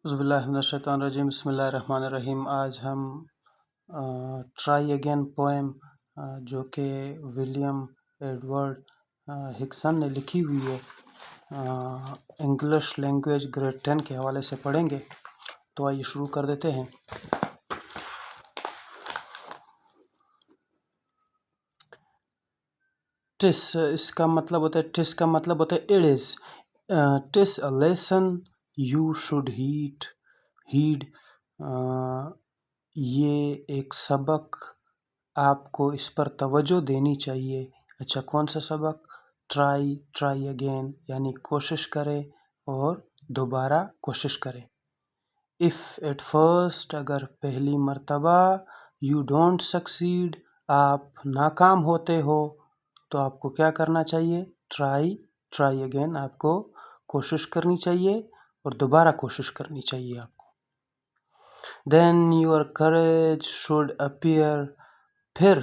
اعوذ باللہ من الشیطان الرجیم، بسم اللہ الرحمن الرحیم۔ آج ہم ٹرائی اگین پوئم جو کہ ولیم ایڈورڈ ہکسن نے لکھی ہوئی ہے، انگلش لینگویج گریڈ 10 کے حوالے سے پڑھیں گے۔ تو آئیے شروع کر دیتے ہیں۔ ٹس اس کا مطلب ہوتا ہے، ٹس کا مطلب ہوتا ہے it is, it's a lesson you should heed, یہ ایک سبق آپ کو اس پر توجہ دینی چاہیے۔ اچھا، کون سا سبق؟ ٹرائی اگین، یعنی کوشش کرے اور دوبارہ کوشش کرے۔ اف ایٹ فرسٹ، اگر پہلی مرتبہ، یو ڈونٹ سکسیڈ، آپ ناکام ہوتے ہو، تو آپ کو کیا کرنا چاہیے؟ ٹرائی اگین، آپ کو کوشش کرنی چاہیے اور دوبارہ کوشش کرنی چاہیے آپ کو۔ دین یور courage should appear، پھر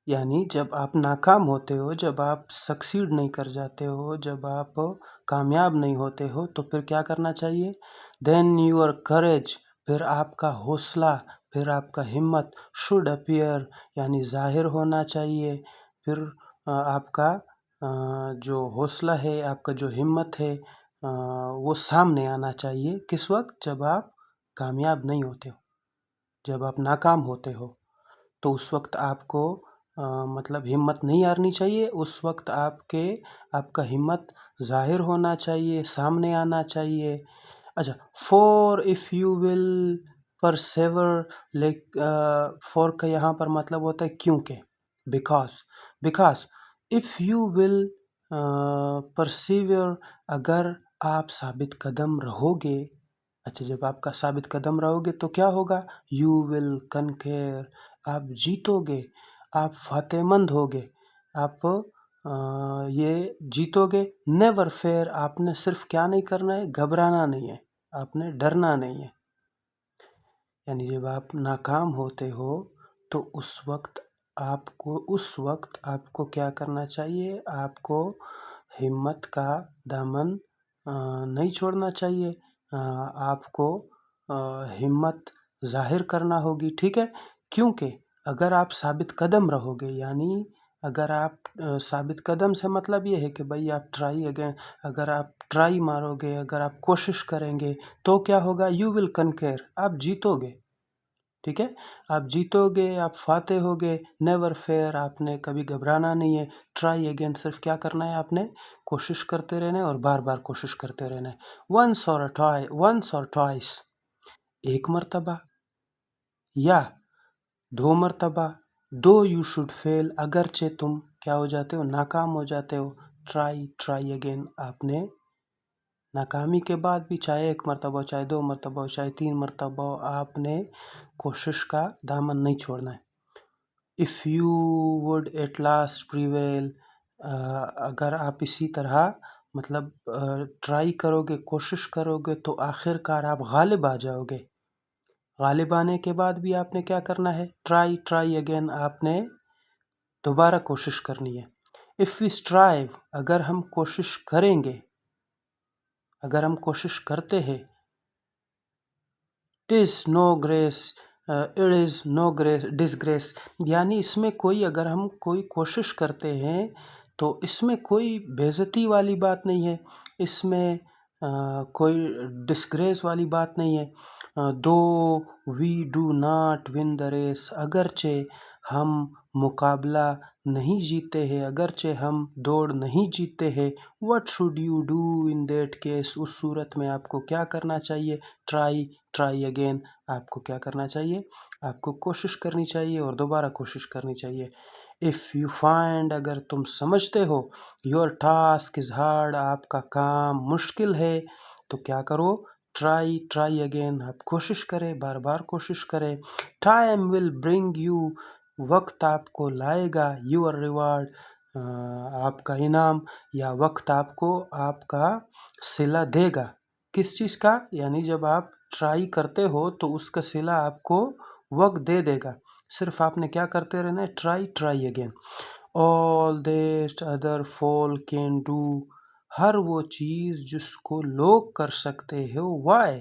یعنی جب آپ ناکام ہوتے ہو، جب آپ سکسیڈ نہیں کر جاتے ہو، جب آپ کامیاب نہیں ہوتے ہو، تو پھر کیا کرنا چاہیے؟ دین یور courage، پھر آپ کا حوصلہ، پھر آپ کا ہمت، should appear یعنی ظاہر ہونا چاہیے۔ پھر آپ کا جو حوصلہ ہے، آپ کا جو ہمت ہے، وہ سامنے آنا چاہیے۔ کس وقت؟ جب آپ کامیاب نہیں ہوتے ہو، جب آپ ناکام ہوتے ہو، تو اس وقت آپ کو مطلب ہمت نہیں ہارنی چاہیے۔ اس وقت آپ کا ہمت ظاہر ہونا چاہیے، سامنے آنا چاہیے۔ اچھا، for if you will persevere, for کا یہاں پر مطلب ہوتا ہے کیونکہ، because if you will persevere, اگر آپ ثابت قدم رہو گے۔ اچھا، جب آپ کا ثابت قدم رہو گے تو کیا ہوگا؟ یو ول کنکر، آپ جیتو گے، آپ فاتح مند ہوگے، آپ یہ جیتو گے۔ نیور فیئر، آپ نے صرف کیا نہیں کرنا ہے؟ گھبرانا نہیں ہے، آپ نے ڈرنا نہیں ہے۔ یعنی جب آپ ناکام ہوتے ہو تو اس وقت آپ کو کیا کرنا چاہیے؟ آپ کو ہمت کا دامن نہیں چھوڑنا چاہیے، آپ کو ہمت ظاہر کرنا ہوگی، ٹھیک ہے؟ کیونکہ اگر آپ ثابت قدم رہو گے، یعنی اگر آپ ثابت قدم سے مطلب یہ ہے کہ بھئی آپ ٹرائی اگین، اگر آپ ٹرائی مارو گے، اگر آپ کوشش کریں گے تو کیا ہوگا؟ یو ول کنکر، آپ جیتو گے، ٹھیک ہے؟ آپ جیتو گے، آپ فاتح ہوگے۔ نیور فیئر، آپ نے کبھی گھبرانا نہیں ہے۔ ٹرائی اگین، صرف کیا کرنا ہے؟ آپ نے کوشش کرتے رہنا ہے اور بار بار کوشش کرتے رہنا ہے۔ ونس اور ٹوائس، ایک مرتبہ یا دو مرتبہ۔ دو یو شوڈ فیل، اگرچہ تم کیا ہو جاتے ہو؟ ناکام ہو جاتے ہو۔ ٹرائی اگین، آپ نے ناکامی کے بعد بھی، چاہے ایک مرتبہ ہو، چاہے دو مرتبہ ہو، چاہے تین مرتبہ ہو، آپ نے کوشش کا دامن نہیں چھوڑنا ہے۔ If you would at last prevail, اگر آپ اسی طرح مطلب ٹرائی کرو گے، کوشش کرو گے، تو آخر کار آپ غالب آ جاؤ گے۔ غالب آنے کے بعد بھی آپ نے کیا کرنا ہے؟ ٹرائی اگین، آپ نے دوبارہ کوشش کرنی ہے۔ اف وی اسٹرائیو، اگر ہم کوشش کریں گے، اگر ہم کوشش کرتے ہیں۔ اٹ از نو ڈسگریس، یعنی اس میں کوئی، اگر ہم کوئی کوشش کرتے ہیں تو اس میں کوئی بے عزتی والی بات نہیں ہے، اس میں کوئی ڈسگریس والی بات نہیں ہے۔ Do we do not win the race, اگرچہ ہم مقابلہ نہیں جیتے ہیں، اگرچہ ہم دوڑ نہیں جیتے ہیں۔ What should you do in that case, اس صورت میں آپ کو کیا کرنا چاہیے؟ ٹرائی اگین، آپ کو کیا کرنا چاہیے؟ آپ کو کوشش کرنی چاہیے اور دوبارہ کوشش کرنی چاہیے۔ اف یو فائنڈ، اگر تم سمجھتے ہو، یور ٹاسک از ہارڈ، آپ کا کام مشکل ہے، تو کیا کرو؟ ٹرائی اگین، آپ کوشش کریں، بار بار کوشش کریں۔ ٹائم ول برنگ یو، وقت آپ کو لائے گا، یور ریوارڈ، آپ کا انعام، یا وقت آپ کو آپ کا صلہ دے گا۔ کس چیز کا؟ یعنی جب آپ ٹرائی کرتے ہو تو اس کا صلہ آپ کو وقت دے دے گا، صرف آپ نے کیا کرتے رہنا ہے؟ Try again. All that other fool can do, ہر وہ چیز جس کو لوگ کر سکتے ہو، وائی،